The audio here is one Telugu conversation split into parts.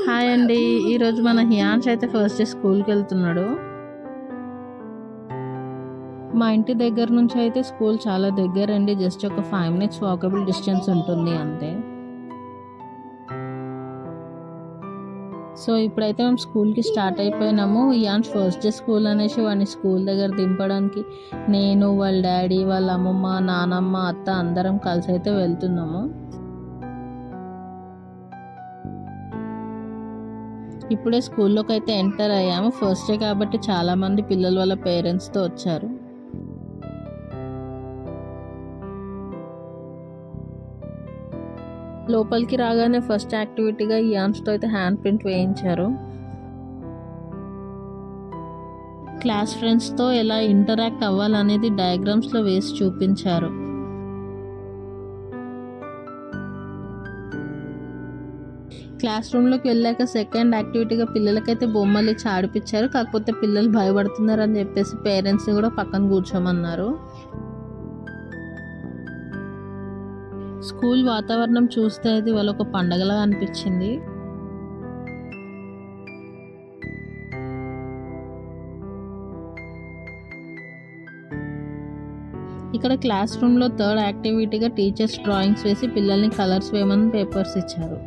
హాయ్ అండి, ఈరోజు మన హియాన్స్ అయితే ఫస్ట్ డే స్కూల్కి వెళ్తున్నాడు. మా ఇంటి దగ్గర నుంచి అయితే స్కూల్ చాలా దగ్గర అండి, జస్ట్ ఒక 5 minutes వాకబుల్ డిస్టెన్స్ ఉంటుంది అంతే. సో ఇప్పుడైతే మేము స్కూల్కి స్టార్ట్ అయిపోయినాము. హియాన్స్ ఫస్ట్ డే స్కూల్ అనేసి వాడిని స్కూల్ దగ్గర దింపడానికి నేను, వాళ్ళ డాడీ, వాళ్ళ అమ్మమ్మ, నానమ్మ, అత్త అందరం కలిసి అయితే వెళ్తున్నాము. ఇప్పుడే స్కూల్లోకి అయితే ఎంటర్ అయ్యాము. ఫస్ట్ డే కాబట్టి చాలామంది పిల్లలు వాళ్ళ పేరెంట్స్తో వచ్చారు. లోపలికి రాగానే ఫస్ట్ యాక్టివిటీగా హియాన్స్తో అయితే హ్యాండ్ ప్రింట్ వేయించారు. క్లాస్ ఫ్రెండ్స్తో ఎలా ఇంటరాక్ట్ అవ్వాలనేది డయాగ్రామ్స్లో వేసి చూపించారు. క్లాస్ రూమ్లోకి వెళ్ళాక సెకండ్ యాక్టివిటీగా పిల్లలకైతే బొమ్మలు ఇచ్చి ఆడిపించారు. కాకపోతే పిల్లలు భయపడుతున్నారు అని చెప్పేసి పేరెంట్స్ని కూడా పక్కన కూర్చోమన్నారు. స్కూల్ వాతావరణం చూస్తే అది వాళ్ళొక పండగలా అనిపించింది. ఇక్కడ క్లాస్ రూమ్లో థర్డ్ యాక్టివిటీగా టీచర్స్ డ్రాయింగ్స్ వేసి పిల్లల్ని కలర్స్ వేయమని పేపర్స్ ఇచ్చారు.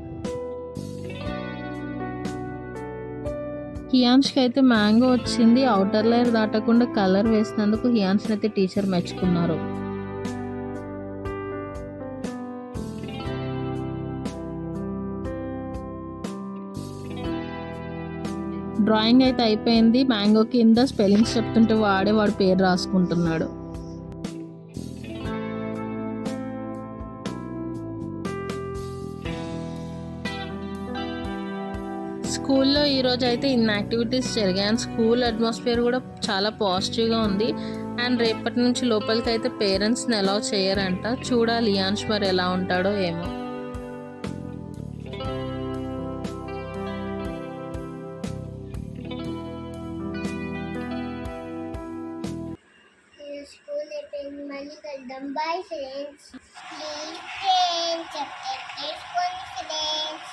హియాన్స్కి అయితే మ్యాంగో వచ్చింది. అవుటర్ లేయర్ దాటకుండా కలర్ వేసినందుకు హియాన్స్ని అయితే టీచర్ మెచ్చుకున్నారు. డ్రాయింగ్ అయితే అయిపోయింది. మ్యాంగో కింద స్పెల్లింగ్స్ చెప్తుంటే వాడి పేరు రాసుకుంటున్నాడు. స్కూల్లో ఈరోజు అయితే ఇన్ని యాక్టివిటీస్ జరిగాయి అండ్ స్కూల్ అట్మాస్ఫియర్ కూడా చాలా పాజిటివ్గా ఉంది. అండ్ రేపటి నుంచి లోపలికి అయితే పేరెంట్స్ని అలౌ చేయరంట. చూడాలి హియాన్స్ మరి ఎలా ఉంటాడో ఏమో. స్కూల్ అయిపోయింది, మళ్ళీ కలుద్దాం. Bye friends. Please friends.